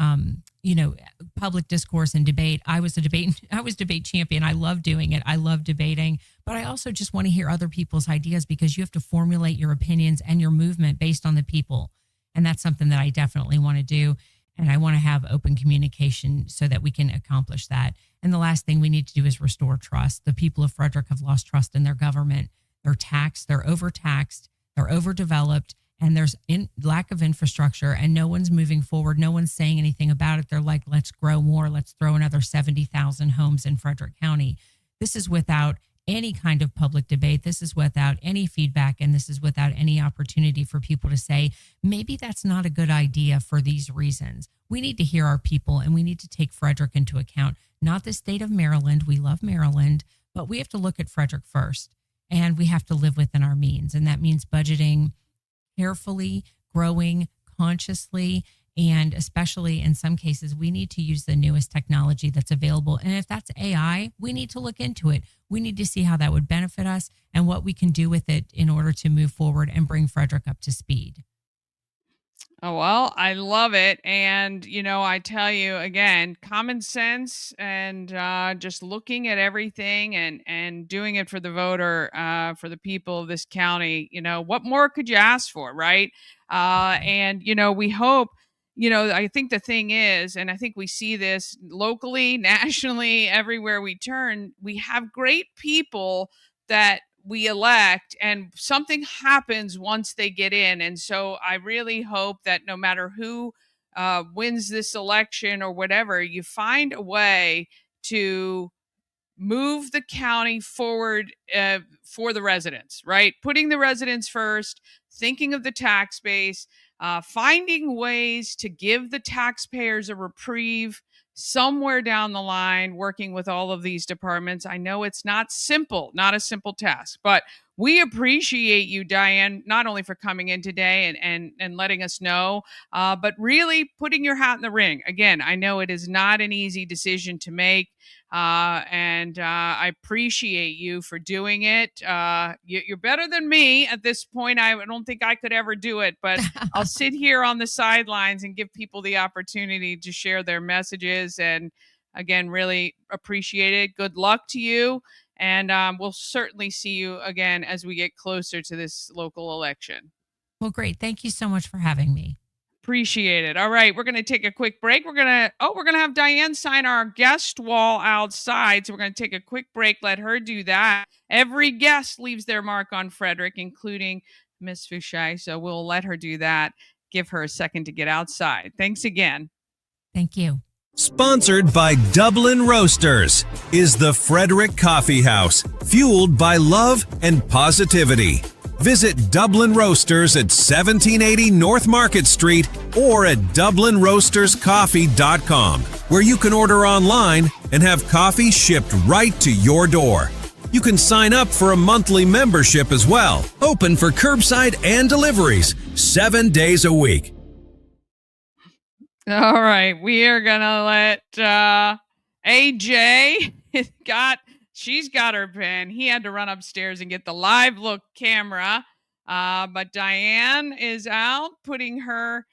public discourse and debate, I was debate champion. I love doing it. I love debating, but I also just want to hear other people's ideas, because you have to formulate your opinions and your movement based on the people. And that's something that I definitely want to do. And I want to have open communication so that we can accomplish that. And the last thing we need to do is restore trust. The people of Frederick have lost trust in their government. They're taxed, they're overtaxed, they're overdeveloped, and there's lack of infrastructure, and no one's moving forward. No one's saying anything about it. They're like, let's grow more. Let's throw another 70,000 homes in Frederick County. This is without any kind of public debate. This is without any feedback, and this is without any opportunity for people to say, maybe that's not a good idea for these reasons. We need to hear our people, and we need to take Frederick into account, not the state of Maryland. We love Maryland, but we have to look at Frederick first, and we have to live within our means. And that means budgeting carefully, growing consciously, And especially in some cases, we need to use the newest technology that's available. And if that's AI, we need to look into it. We need to see how that would benefit us and what we can do with it in order to move forward and bring Frederick up to speed. Oh, well, I love it. And, I tell you again, common sense and just looking at everything and doing it for the voter, for the people of this county, what more could you ask for, right? And, we hope, I think the thing is, and I think we see this locally, nationally, everywhere we turn, we have great people that we elect and something happens once they get in. And so I really hope that no matter who wins this election or whatever, you find a way to move the county forward for the residents, right? Putting the residents first, thinking of the tax base, finding ways to give the taxpayers a reprieve somewhere down the line, working with all of these departments. I know it's not simple, not a simple task, but we appreciate you, Diane, not only for coming in today and letting us know, but really putting your hat in the ring. Again, I know it is not an easy decision to make. And I appreciate you for doing it. You're better than me at this point. I don't think I could ever do it, but I'll sit here on the sidelines and give people the opportunity to share their messages. And again, really appreciate it. Good luck to you. And we'll certainly see you again as we get closer to this local election. Well, great. Thank you so much for having me. Appreciate it. All right, we're going to take a quick break. We're going to have Diane sign our guest wall outside. So we're going to take a quick break, let her do that. Every guest leaves their mark on Frederick, including Miss Fouche. So we'll let her do that. Give her a second to get outside. Thanks again. Thank you. Sponsored by Dublin Roasters is the Frederick Coffee House, fueled by love and positivity. Visit Dublin Roasters at 1780 North Market Street or at DublinRoastersCoffee.com, where you can order online and have coffee shipped right to your door. You can sign up for a monthly membership as well, open for curbside and deliveries 7 days a week. All right, we are going to let AJ she's got her pen. He had to run upstairs and get the live look camera. But Diane is out putting her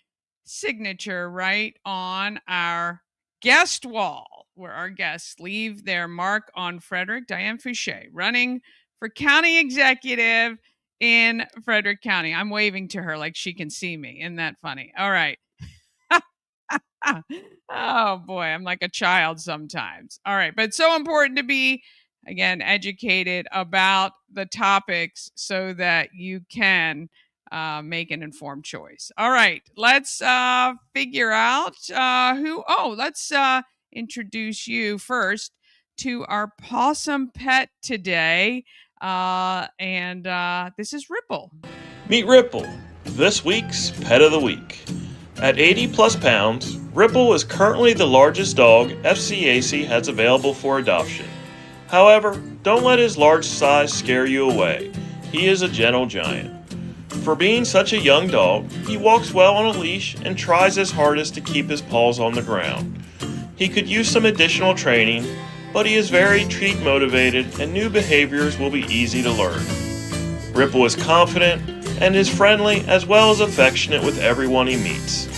signature right on our guest wall where our guests leave their mark on Frederick. Diane Fouche, running for county executive in Frederick County. I'm waving to her like she can see me. Isn't that funny? All right. Oh boy, I'm like a child sometimes. All right, but it's so important to be, again, educated about the topics so that you can make an informed choice. All right, let's figure out let's introduce you first to our Pawsome pet today. And this is Ripple. Meet Ripple, this week's Pet of the Week. At 80 plus pounds, Ripple is currently the largest dog FCAC has available for adoption. However, don't let his large size scare you away. He is a gentle giant. For being such a young dog, he walks well on a leash and tries his hardest to keep his paws on the ground. He could use some additional training, but he is very treat motivated and new behaviors will be easy to learn. Ripple is confident and is friendly as well as affectionate with everyone he meets.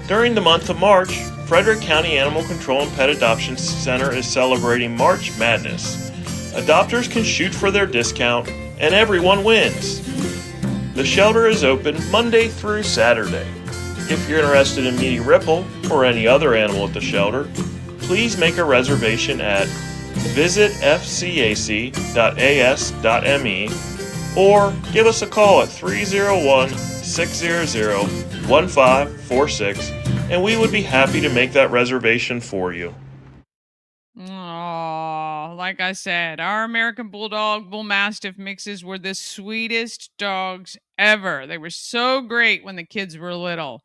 During the month of March, Frederick County Animal Control and Pet Adoption Center is celebrating March Madness. Adopters can shoot for their discount and everyone wins. The shelter is open Monday through Saturday. If you're interested in meeting Ripple or any other animal at the shelter, please make a reservation at visitfcac.as.me or give us a call at 301-600-1546 and we would be happy to make that reservation for you. Oh, like I said, our American Bulldog Bull Mastiff mixes were the sweetest dogs ever. They were so great when the kids were little.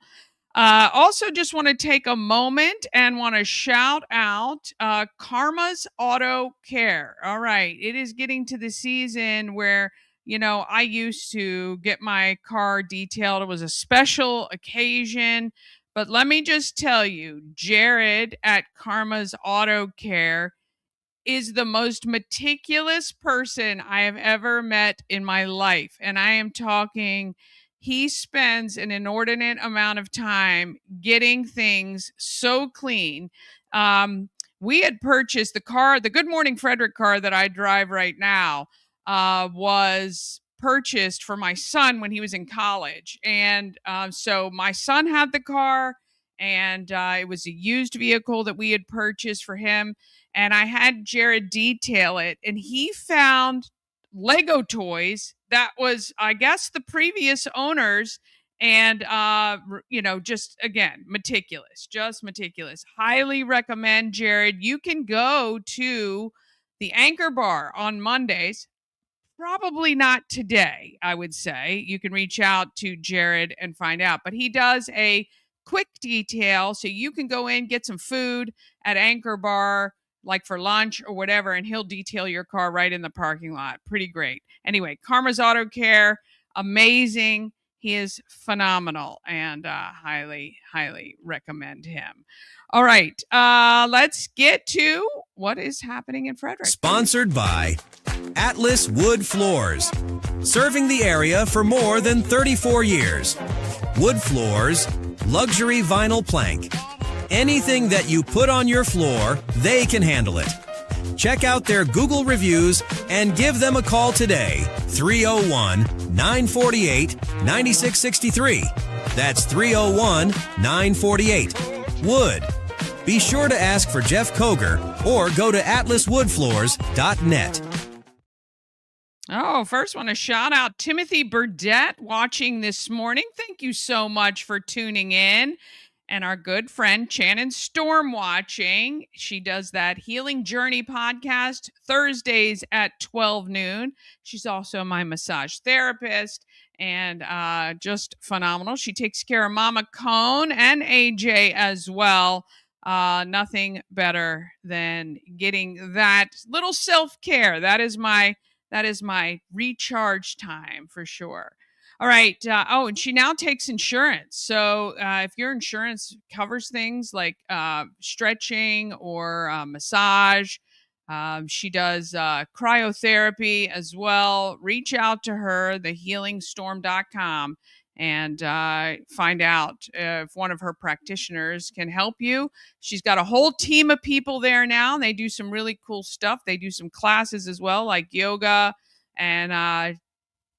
Also, just want to take a moment and want to shout out Karma's Auto Care. All right, it is getting to the season where, I used to get my car detailed. It was a special occasion, But let me just tell you, Jared at Karma's Auto Care is the most meticulous person I have ever met in my life. And I am talking, he spends an inordinate amount of time getting things so clean. We had purchased the car, the Good Morning Frederick car that I drive right now, was purchased for my son when he was in college. And so my son had the car, and it was a used vehicle that we had purchased for him. And I had Jared detail it, and he found Lego toys that was, I guess, the previous owners. And, just again, just meticulous. Highly recommend, Jared. You can go to the Anchor Bar on Mondays. Probably not today, I would say. You can reach out to Jared and find out. But he does a quick detail, so you can go in, get some food at Anchor Bar, like for lunch or whatever, and he'll detail your car right in the parking lot. Pretty great. Anyway, Karma's Auto Care, amazing. He is phenomenal, and highly, highly recommend him. All right, let's get to what is happening in Frederick. Sponsored by Atlas Wood Floors, serving the area for more than 34 years. Wood floors, luxury vinyl plank. Anything that you put on your floor, they can handle it. Check out their Google reviews and give them a call today. 301-948-9663. That's 301-948. Wood. Be sure to ask for Jeff Koger or go to atlaswoodfloors.net. Oh, first want to shout out Timothy Burdett watching this morning. Thank you so much for tuning in. And our good friend Shannon Storm watching. She does that Healing Journey podcast Thursdays at 12 noon. She's also my massage therapist and just phenomenal. She takes care of Mama Cone and AJ as well. Nothing better than getting that little self-care. That is my recharge time for sure. All right. And she now takes insurance. So if your insurance covers things like stretching or massage, she does cryotherapy as well. Reach out to her, thehealingstorm.com, and find out if one of her practitioners can help you. She's got a whole team of people there now. And they do some really cool stuff. They do some classes as well, like yoga and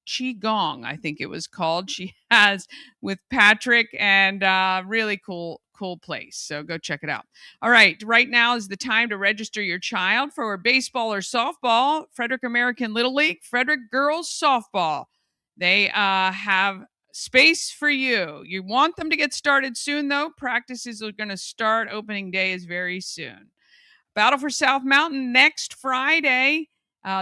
Qigong, I think it was called. She has with Patrick, and really cool place. So go check it out. All right. Right now is the time to register your child for baseball or softball. Frederick American Little League, Frederick Girls Softball. They have space for you. You want them to get started soon, though. Practices are going to start. Opening day is very soon. Battle for South Mountain next Friday.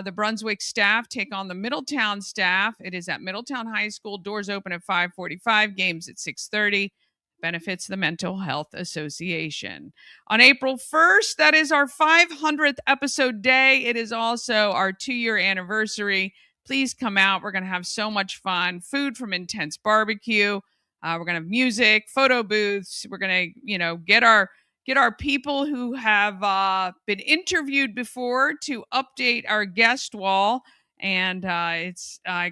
The Brunswick staff take on the Middletown staff. It is at Middletown High School. Doors open at 5:45. Games at 6:30. Benefits the Mental Health Association. On April 1st, that is our 500th episode day. It is also our 2-year anniversary. Please come out. We're going to have so much fun. Food from Intense Barbecue. We're going to have music, photo booths. We're going to, get our people who have been interviewed before to update our guest wall. And I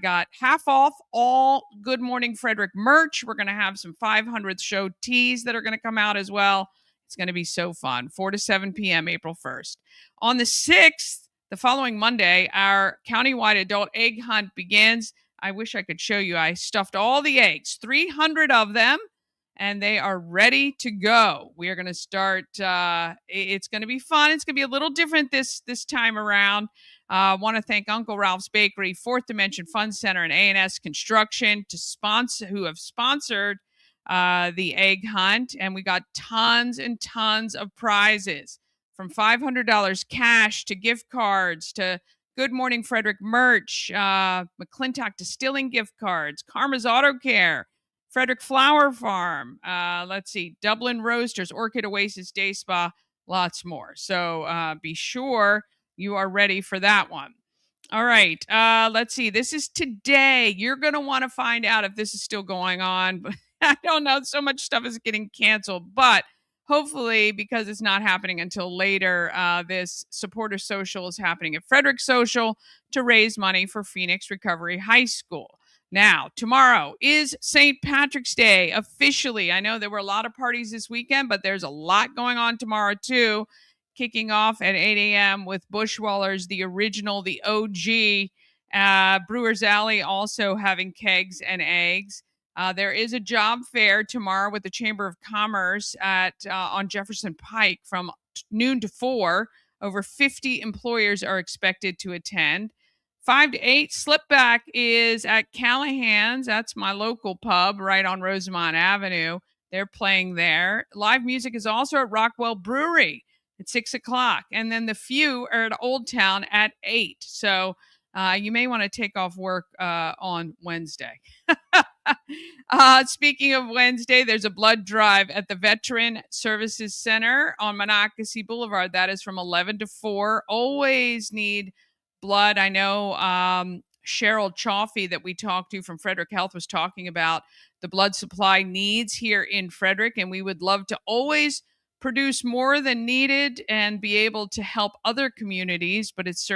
got half off all Good Morning Frederick merch. We're going to have some 500th show teas that are going to come out as well. It's going to be so fun. 4 to 7 p.m. April 1st. On the 6th, the following Monday, our countywide adult egg hunt begins. I wish I could show you. I stuffed all the eggs, 300 of them, and they are ready to go. We are going to start. It's going to be fun. It's going to be a little different this time around. I want to thank Uncle Ralph's Bakery, Fourth Dimension Fun Center, and A&S Construction who have sponsored the egg hunt. And we got tons and tons of prizes, from $500 cash to gift cards to Good Morning Frederick merch, McClintock Distilling gift cards, Karma's Auto Care, Frederick Flower Farm, Dublin Roasters, Orchid Oasis Day Spa, lots more. So be sure you are ready for that one. All right. Let's see. This is today. You're going to want to find out if this is still going on. I don't know. So much stuff is getting canceled, but hopefully, because it's not happening until later, this supporter social is happening at Frederick Social to raise money for Phoenix Recovery High School. Now, tomorrow is St. Patrick's Day officially. I know there were a lot of parties this weekend, but there's a lot going on tomorrow too. Kicking off at 8 a.m. with Bushwallers, the original, the OG. Brewers Alley also having kegs and eggs. There is a job fair tomorrow with the Chamber of Commerce at on Jefferson Pike from noon to 4. Over 50 employers are expected to attend. 5 to 8, Slipback is at Callahan's. That's my local pub right on Rosemont Avenue. They're playing there. Live music is also at Rockwell Brewery at 6 o'clock. And then the Few are at Old Town at 8. So you may want to take off work on Wednesday. Speaking of Wednesday, there's a blood drive at the Veteran Services Center on Monocacy Boulevard. That is from 11 to 4. Always need blood. I know Cheryl Chaffee that we talked to from Frederick Health was talking about the blood supply needs here in Frederick, and we would love to always produce more than needed and be able to help other communities, but it's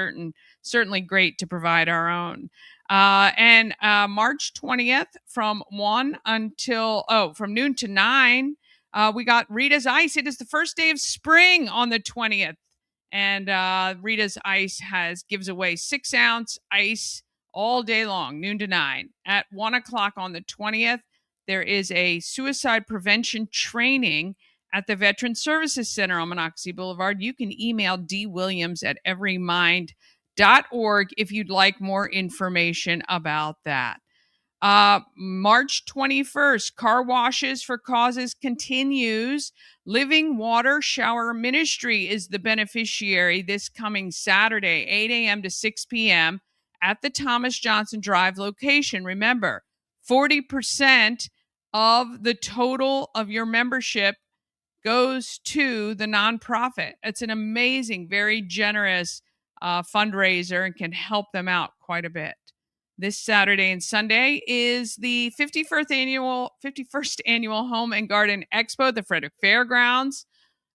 certainly great to provide our own. And March 20th from from noon to 9, we got Rita's Ice. It is the first day of spring on the 20th. And Rita's Ice gives away 6-ounce ice all day long, noon to 9. At 1 o'clock on the 20th, there is a suicide prevention training at the Veteran Services Center on Monocacy Boulevard. You can email dwilliams@everymind.org if you'd like more information about that. March 21st, Car Washes for Causes continues. Living Water Shower Ministry is the beneficiary this coming Saturday, 8 a.m. to 6 p.m. at the Thomas Johnson Drive location. Remember, 40% of the total of your membership goes to the nonprofit. It's an amazing, very generous fundraiser and can help them out quite a bit. This Saturday and Sunday is the 51st annual Home and Garden Expo at the Frederick Fairgrounds.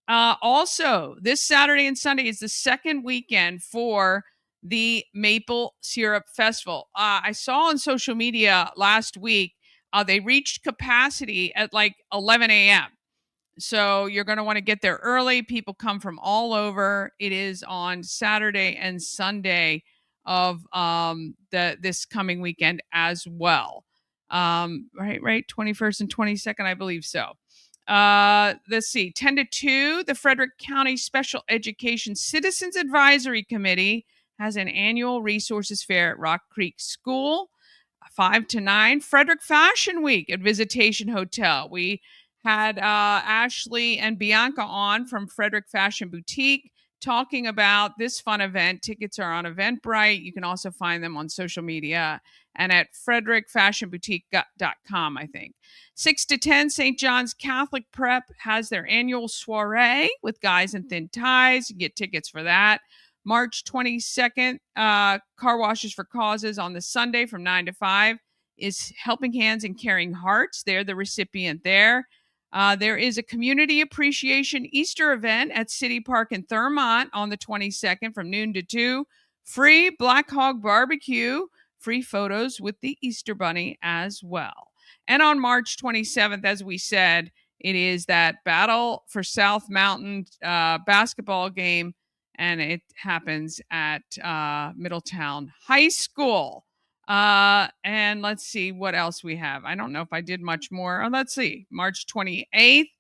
Also, this Saturday and Sunday is the second weekend for the Maple Syrup Festival. I saw on social media last week, they reached capacity at like 11 a.m. So you're going to want to get there early. People come from all over. It is on Saturday and Sunday of this coming weekend as well. Right, 21st and 22nd, I believe so. Let's see, 10 to 2, the Frederick County Special Education Citizens Advisory Committee has an annual resources fair at Rock Creek School. 5 to 9, Frederick Fashion Week at Visitation Hotel. We had Ashley and Bianca on from Frederick Fashion Boutique talking about this fun event. Tickets are on Eventbrite. You can also find them on social media and at frederickfashionboutique.com, I think. 6 to 10, St. John's Catholic Prep has their annual soiree with Guys in Thin Ties. You get tickets for that. March 22nd, Car Washes for Causes on the Sunday from 9 to 5 is Helping Hands and Caring Hearts. They're the recipient there. There is a community appreciation Easter event at City Park in Thurmont on the 22nd from noon to 2. Free Black Hog Barbecue, free photos with the Easter Bunny as well. And on March 27th, as we said, it is that Battle for South Mountain basketball game, and it happens at Middletown High School. And let's see what else we have. I don't know if I did much more. Let's see. March 28th,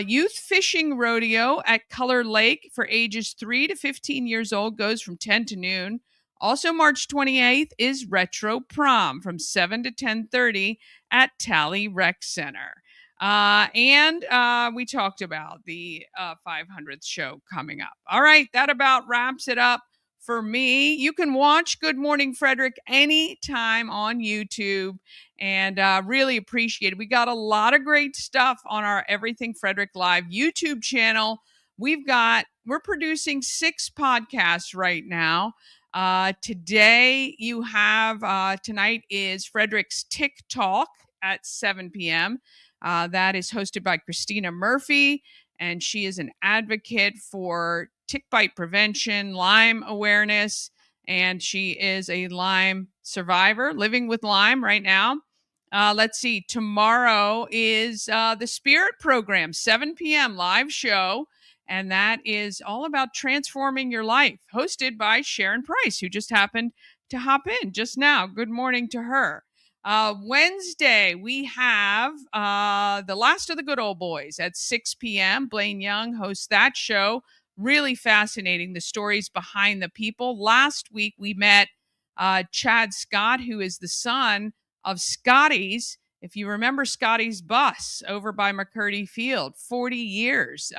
Youth Fishing Rodeo at Color Lake for ages 3 to 15 years old goes from 10 to noon. Also, March 28th is Retro Prom from 7 to 10:30 at Tally Rec Center. And we talked about the 500th show coming up. All right, that about wraps it up for me. You can watch Good Morning Frederick anytime on YouTube, and really appreciate it. We got a lot of great stuff on our Everything Frederick Live YouTube channel. We're producing 6 podcasts right now. Today you have, tonight is Frederick's TikTok, at 7 p.m. That is hosted by Christina Murphy, and she is an advocate for tick bite prevention, Lyme awareness, and she is a Lyme survivor living with Lyme right now. Let's see. Tomorrow is the Spirit Program, 7 p.m. live show. And that is all about transforming your life, hosted by Sharon Price, who just happened to hop in just now. Good morning to her. Wednesday, we have the Last of the Good Old Boys at 6 p.m. Blaine Young hosts that show. Really fascinating, the stories behind the people. Last week, we met Chad Scott, who is the son of Scotty's. If you remember Scotty's bus over by McCurdy Field, 40 years.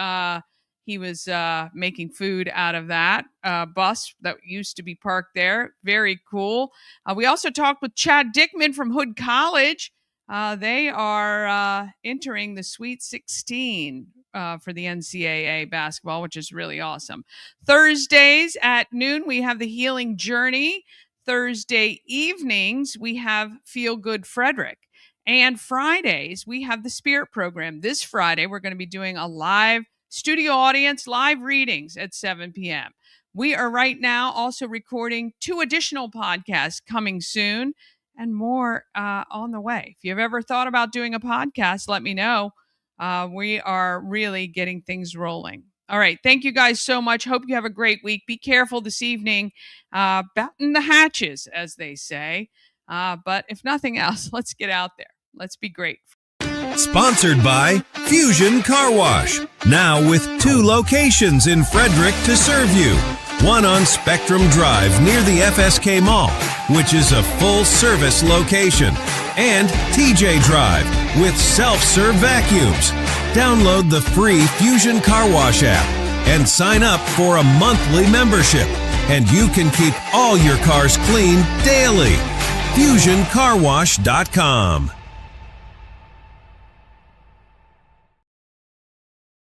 He was making food out of that bus that used to be parked there. Very cool. We also talked with Chad Dickman from Hood College. They are entering the Sweet 16 for the NCAA basketball, which is really awesome. Thursdays at noon, we have the Healing Journey. Thursday evenings, we have Feel Good Frederick. And Fridays, we have the Spirit Program. This Friday, we're going to be doing a live studio audience, live readings at 7 p.m. We are right now also recording 2 additional podcasts coming soon and more on the way. If you've ever thought about doing a podcast, let me know. We are really getting things rolling. All right. Thank you guys so much. Hope you have a great week. Be careful this evening. Batten the hatches, as they say. But if nothing else, let's get out there. Let's be great. Sponsored by Fusion Car Wash. Now with 2 locations in Frederick to serve you. One on Spectrum Drive near the FSK Mall, which is a full-service location. And TJ Drive with self-serve vacuums. Download the free Fusion Car Wash app and sign up for a monthly membership. And you can keep all your cars clean daily. FusionCarWash.com.